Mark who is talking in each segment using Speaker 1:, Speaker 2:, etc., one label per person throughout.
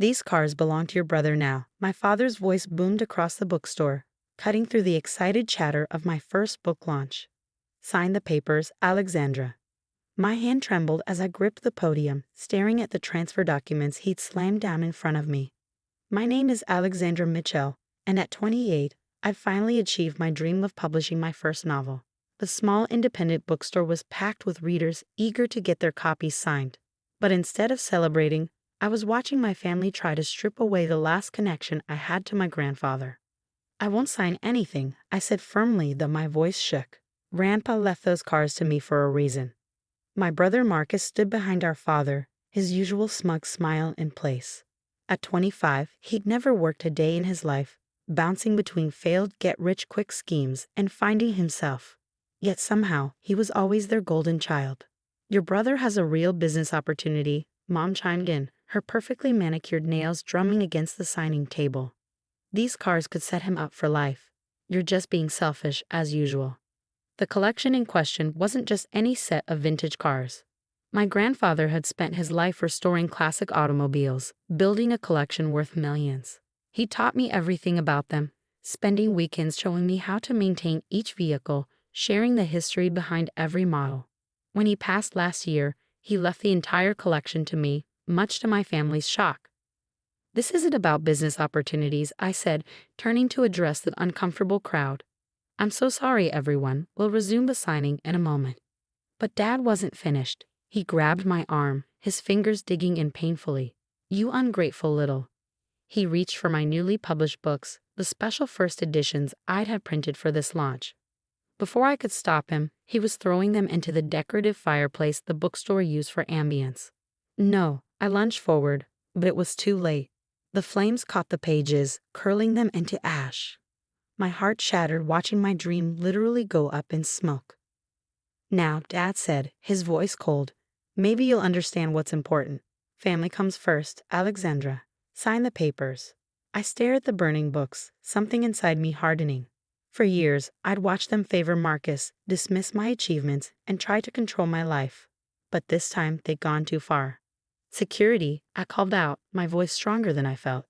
Speaker 1: These cars belong to your brother now. My father's voice boomed across the bookstore, cutting through the excited chatter of my first book launch. Sign the papers, Alexandra. My hand trembled as I gripped the podium, staring at the transfer documents he'd slammed down in front of me. My name is Alexandra Mitchell, and at 28, I'd finally achieved my dream of publishing my first novel. The small independent bookstore was packed with readers eager to get their copies signed. But instead of celebrating, I was watching my family try to strip away the last connection I had to my grandfather. I won't sign anything, I said firmly, though my voice shook. Grandpa left those cars to me for a reason. My brother Marcus stood behind our father, his usual smug smile in place. At 25, he'd never worked a day in his life, bouncing between failed get-rich-quick schemes and finding himself. Yet somehow, he was always their golden child. Your brother has a real business opportunity, Mom chimed in, her perfectly manicured nails drumming against the signing table. These cars could set him up for life. You're just being selfish, as usual. The collection in question wasn't just any set of vintage cars. My grandfather had spent his life restoring classic automobiles, building a collection worth millions. He taught me everything about them, spending weekends showing me how to maintain each vehicle, sharing the history behind every model. When he passed last year, he left the entire collection to me, much to my family's shock. This isn't about business opportunities, I said, turning to address the uncomfortable crowd. I'm so sorry, everyone. We'll resume the signing in a moment. But Dad wasn't finished. He grabbed my arm, his fingers digging in painfully. You ungrateful little. He reached for my newly published books, the special first editions I'd had printed for this launch. Before I could stop him, he was throwing them into the decorative fireplace the bookstore used for ambience. No, I lunged forward, but it was too late. The flames caught the pages, curling them into ash. My heart shattered watching my dream literally go up in smoke. Now, Dad said, his voice cold, maybe you'll understand what's important. Family comes first, Alexandra. Sign the papers. I stared at the burning books, something inside me hardening. For years, I'd watched them favor Marcus, dismiss my achievements, and try to control my life. But this time, they'd gone too far. Security, I called out, my voice stronger than I felt.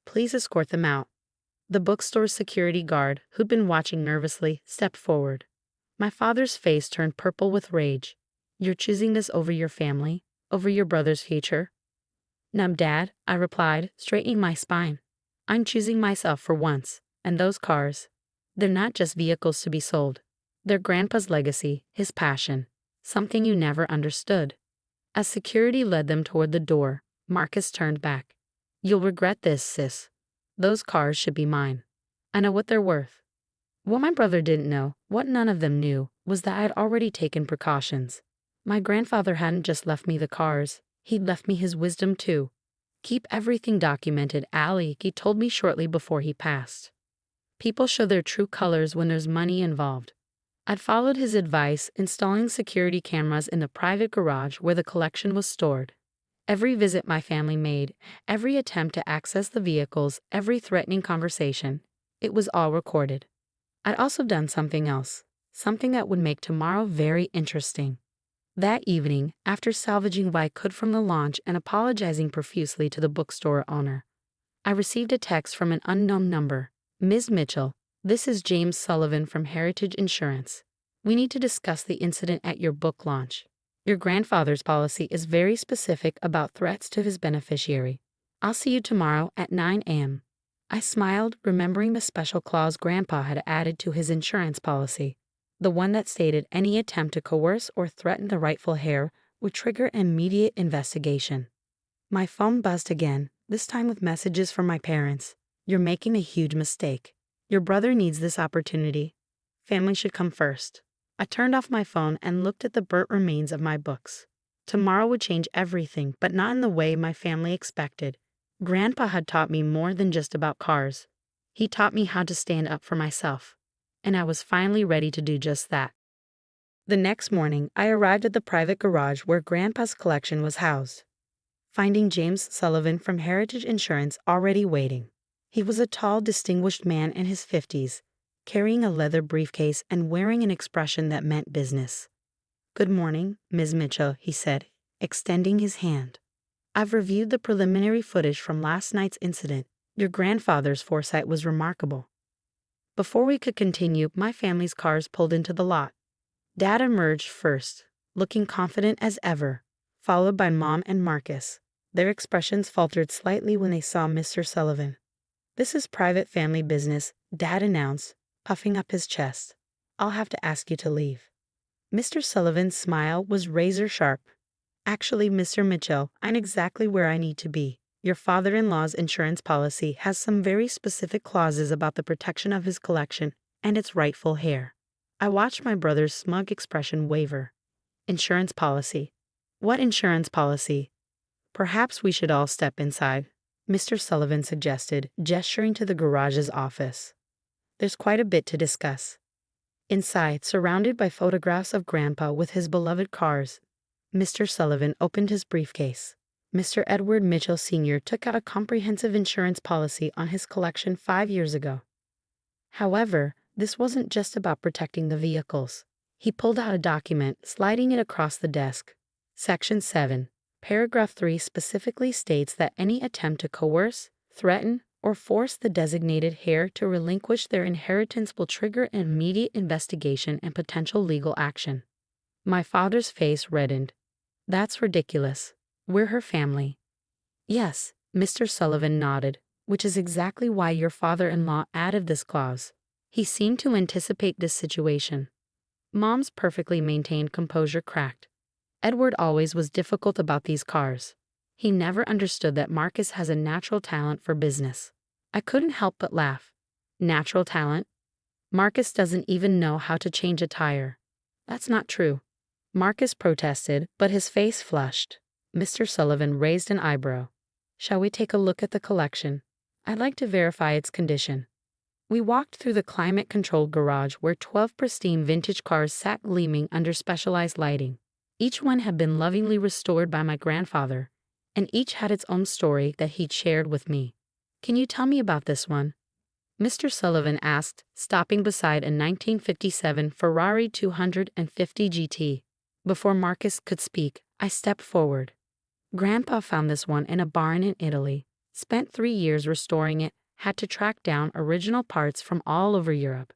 Speaker 1: Please escort them out. The bookstore's security guard, who'd been watching nervously, stepped forward. My father's face turned purple with rage. You're choosing this over your family, over your brother's future? No, Dad, I replied, straightening my spine. I'm choosing myself for once, and those cars, they're not just vehicles to be sold. They're Grandpa's legacy, his passion, something you never understood. As security led them toward the door, Marcus turned back. You'll regret this, sis. Those cars should be mine. I know what they're worth. What my brother didn't know, what none of them knew, was that I'd already taken precautions. My grandfather hadn't just left me the cars, he'd left me his wisdom too. Keep everything documented, Allie, he told me shortly before he passed. People show their true colors when there's money involved. I'd followed his advice, installing security cameras in the private garage where the collection was stored. Every visit my family made, every attempt to access the vehicles, every threatening conversation, it was all recorded. I'd also done something else, something that would make tomorrow very interesting. That evening, after salvaging what I could from the launch and apologizing profusely to the bookstore owner, I received a text from an unknown number. Ms. Mitchell, this is James Sullivan from Heritage Insurance. We need to discuss the incident at your book launch. Your grandfather's policy is very specific about threats to his beneficiary. I'll see you tomorrow at 9 a.m. I smiled, remembering the special clause Grandpa had added to his insurance policy, the one that stated any attempt to coerce or threaten the rightful heir would trigger an immediate investigation. My phone buzzed again, this time with messages from my parents. You're making a huge mistake. Your brother needs this opportunity. Family should come first. I turned off my phone and looked at the burnt remains of my books. Tomorrow would change everything, but not in the way my family expected. Grandpa had taught me more than just about cars. He taught me how to stand up for myself. And I was finally ready to do just that. The next morning, I arrived at the private garage where Grandpa's collection was housed, finding James Sullivan from Heritage Insurance already waiting. He was a tall, distinguished man in his 50s, carrying a leather briefcase and wearing an expression that meant business. Good morning, Ms. Mitchell, he said, extending his hand. I've reviewed the preliminary footage from last night's incident. Your grandfather's foresight was remarkable. Before we could continue, my family's cars pulled into the lot. Dad emerged first, looking confident as ever, followed by Mom and Marcus. Their expressions faltered slightly when they saw Mr. Sullivan. "This is private family business," Dad announced, puffing up his chest. "I'll have to ask you to leave." Mr. Sullivan's smile was razor sharp. "Actually, Mr. Mitchell, I'm exactly where I need to be. Your father-in-law's insurance policy has some very specific clauses about the protection of his collection and its rightful heir." I watched my brother's smug expression waver. "Insurance policy? What insurance policy?" "Perhaps we should all step inside," Mr. Sullivan suggested, gesturing to the garage's office. "There's quite a bit to discuss." Inside, surrounded by photographs of Grandpa with his beloved cars, Mr. Sullivan opened his briefcase. Mr. Edward Mitchell Sr. took out a comprehensive insurance policy on his collection 5 years ago. However, this wasn't just about protecting the vehicles. He pulled out a document, sliding it across the desk. Section 7, Paragraph 3 specifically states that any attempt to coerce, threaten, or force the designated heir to relinquish their inheritance will trigger an immediate investigation and potential legal action. My father's face reddened. "That's ridiculous. We're her family." "Yes," Mr. Sullivan nodded, "which is exactly why your father-in-law added this clause. He seemed to anticipate this situation." Mom's perfectly maintained composure cracked. "Edward always was difficult about these cars. He never understood that Marcus has a natural talent for business." I couldn't help but laugh. "Natural talent? Marcus doesn't even know how to change a tire." "That's not true." Marcus protested, but his face flushed. Mr. Sullivan raised an eyebrow. "Shall we take a look at the collection? I'd like to verify its condition." We walked through the climate-controlled garage where 12 pristine vintage cars sat gleaming under specialized lighting. Each one had been lovingly restored by my grandfather, and each had its own story that he'd shared with me. "Can you tell me about this one?" Mr. Sullivan asked, stopping beside a 1957 Ferrari 250 GT. Before Marcus could speak, I stepped forward. "Grandpa found this one in a barn in Italy, spent 3 years restoring it, had to track down original parts from all over Europe.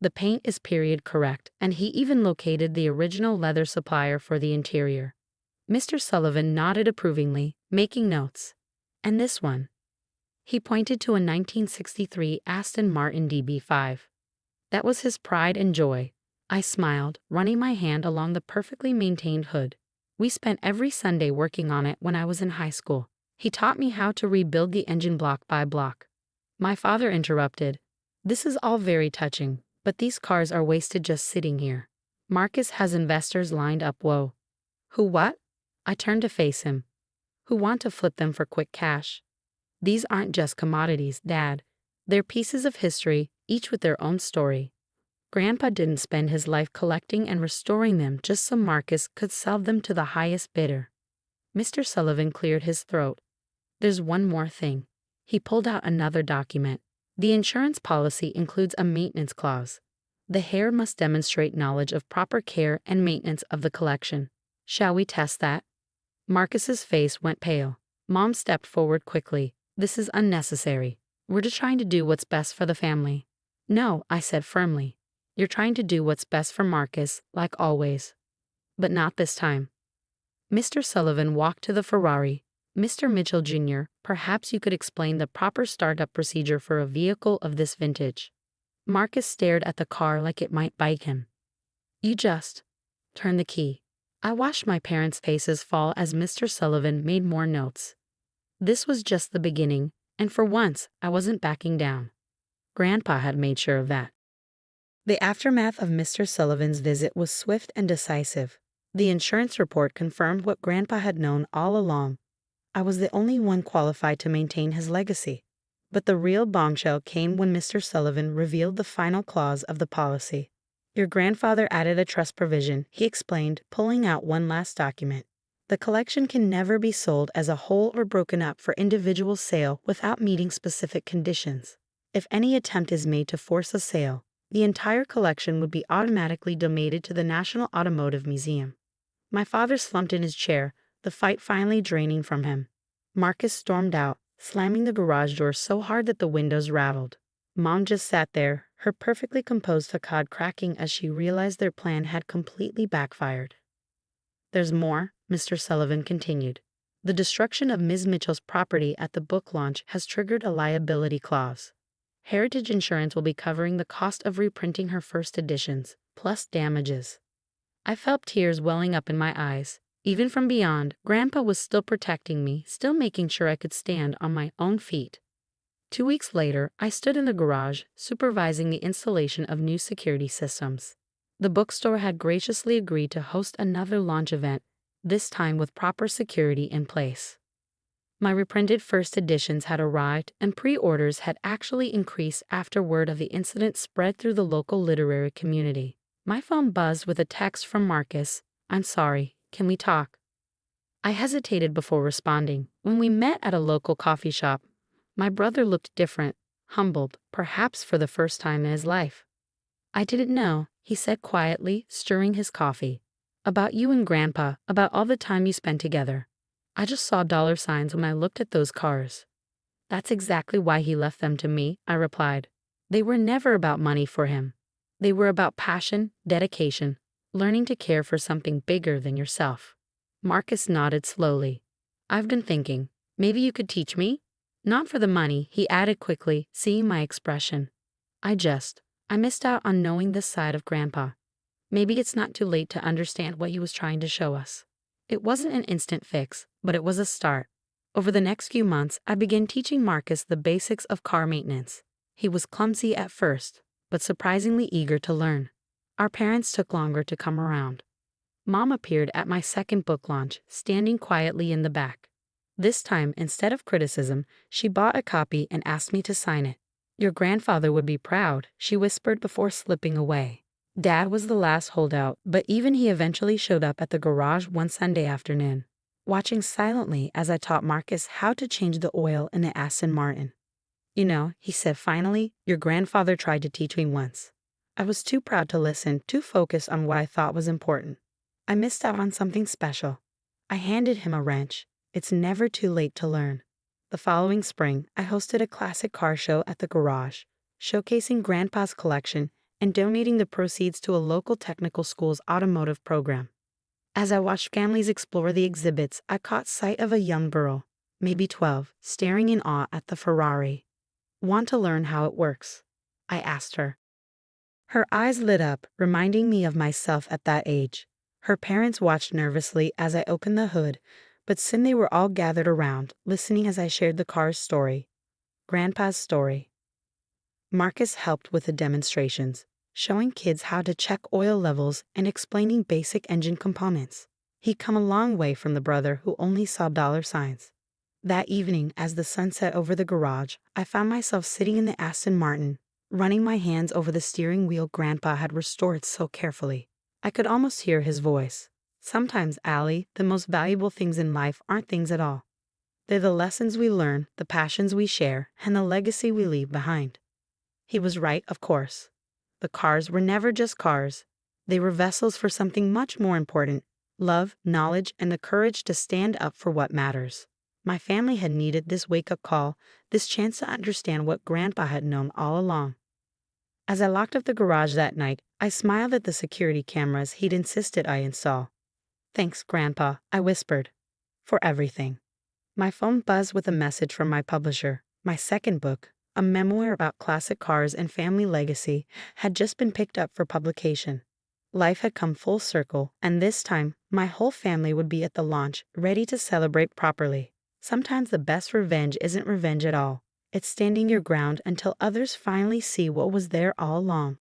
Speaker 1: The paint is period correct, and he even located the original leather supplier for the interior." Mr. Sullivan nodded approvingly, making notes. "And this one?" He pointed to a 1963 Aston Martin DB5. "That was his pride and joy." I smiled, running my hand along the perfectly maintained hood. "We spent every Sunday working on it when I was in high school. He taught me how to rebuild the engine block by block." My father interrupted. "This is all very touching, but these cars are wasted just sitting here. Marcus has investors lined up." "Whoa. Who what?" I turned to face him. "Who want to flip them for quick cash. These aren't just commodities, Dad. They're pieces of history, each with their own story. Grandpa didn't spend his life collecting and restoring them just so Marcus could sell them to the highest bidder." Mr. Sullivan cleared his throat. "There's one more thing." He pulled out another document. "The insurance policy includes a maintenance clause. The heir must demonstrate knowledge of proper care and maintenance of the collection. Shall we test that?" Marcus's face went pale. Mom stepped forward quickly. "This is unnecessary. We're just trying to do what's best for the family." "No," I said firmly. "You're trying to do what's best for Marcus, like always. But not this time." Mr. Sullivan walked to the Ferrari. "Mr. Mitchell Jr., perhaps you could explain the proper startup procedure for a vehicle of this vintage." Marcus stared at the car like it might bite him. "You just turn the key." I watched my parents' faces fall as Mr. Sullivan made more notes. This was just the beginning, and for once, I wasn't backing down. Grandpa had made sure of that. The aftermath of Mr. Sullivan's visit was swift and decisive. The insurance report confirmed what Grandpa had known all along. I was the only one qualified to maintain his legacy. But the real bombshell came when Mr. Sullivan revealed the final clause of the policy. "Your grandfather added a trust provision," he explained, pulling out one last document. "The collection can never be sold as a whole or broken up for individual sale without meeting specific conditions. If any attempt is made to force a sale, the entire collection would be automatically donated to the National Automotive Museum." My father slumped in his chair, the fight finally draining from him. Marcus stormed out, slamming the garage door so hard that the windows rattled. Mom just sat there, her perfectly composed facade cracking as she realized their plan had completely backfired. "There's more," Mr. Sullivan continued. "The destruction of Ms. Mitchell's property at the book launch has triggered a liability clause. Heritage Insurance will be covering the cost of reprinting her first editions, plus damages." I felt tears welling up in my eyes. Even from beyond, Grandpa was still protecting me, still making sure I could stand on my own feet. 2 weeks later, I stood in the garage, supervising the installation of new security systems. The bookstore had graciously agreed to host another launch event, this time with proper security in place. My reprinted first editions had arrived, and pre-orders had actually increased after word of the incident spread through the local literary community. My phone buzzed with a text from Marcus. "I'm sorry, can we talk?" I hesitated before responding. When we met at a local coffee shop, my brother looked different, humbled, perhaps for the first time in his life. "I didn't know," he said quietly, stirring his coffee. "About you and Grandpa, about all the time you spent together. I just saw dollar signs when I looked at those cars." "That's exactly why he left them to me," I replied. "They were never about money for him. They were about passion, dedication, learning to care for something bigger than yourself." Marcus nodded slowly. "I've been thinking, maybe you could teach me?" "Not for the money," he added quickly, seeing my expression. I missed out on knowing this side of Grandpa. Maybe it's not too late to understand what he was trying to show us." It wasn't an instant fix, but it was a start. Over the next few months, I began teaching Marcus the basics of car maintenance. He was clumsy at first, but surprisingly eager to learn. Our parents took longer to come around. Mom appeared at my second book launch, standing quietly in the back. This time, instead of criticism, she bought a copy and asked me to sign it. "Your grandfather would be proud," she whispered before slipping away. Dad was the last holdout, but even he eventually showed up at the garage one Sunday afternoon, watching silently as I taught Marcus how to change the oil in the Aston Martin. "You know," he said finally, "your grandfather tried to teach me once." I was too proud to listen, too focused on what I thought was important. I missed out on something special. I handed him a wrench. It's never too late to learn. The following spring, I hosted a classic car show at the garage, showcasing Grandpa's collection and donating the proceeds to a local technical school's automotive program. As I watched families explore the exhibits, I caught sight of a young girl, maybe 12, staring in awe at the Ferrari. "Want to learn how it works?" I asked her. Her eyes lit up, reminding me of myself at that age. Her parents watched nervously as I opened the hood, but soon they were all gathered around, listening as I shared the car's story. Grandpa's story. Marcus helped with the demonstrations, showing kids how to check oil levels and explaining basic engine components. He'd come a long way from the brother who only saw dollar signs. That evening, as the sun set over the garage, I found myself sitting in the Aston Martin, running my hands over the steering wheel Grandpa had restored so carefully. I could almost hear his voice. "Sometimes, Allie, the most valuable things in life aren't things at all. They're the lessons we learn, the passions we share, and the legacy we leave behind." He was right, of course. The cars were never just cars. They were vessels for something much more important: love, knowledge, and the courage to stand up for what matters. My family had needed this wake-up call, this chance to understand what Grandpa had known all along. As I locked up the garage that night, I smiled at the security cameras he'd insisted I install. "Thanks, Grandpa," I whispered, "for everything." My phone buzzed with a message from my publisher. My second book, a memoir about classic cars and family legacy, had just been picked up for publication. Life had come full circle, and this time, my whole family would be at the launch, ready to celebrate properly. Sometimes the best revenge isn't revenge at all. It's standing your ground until others finally see what was there all along.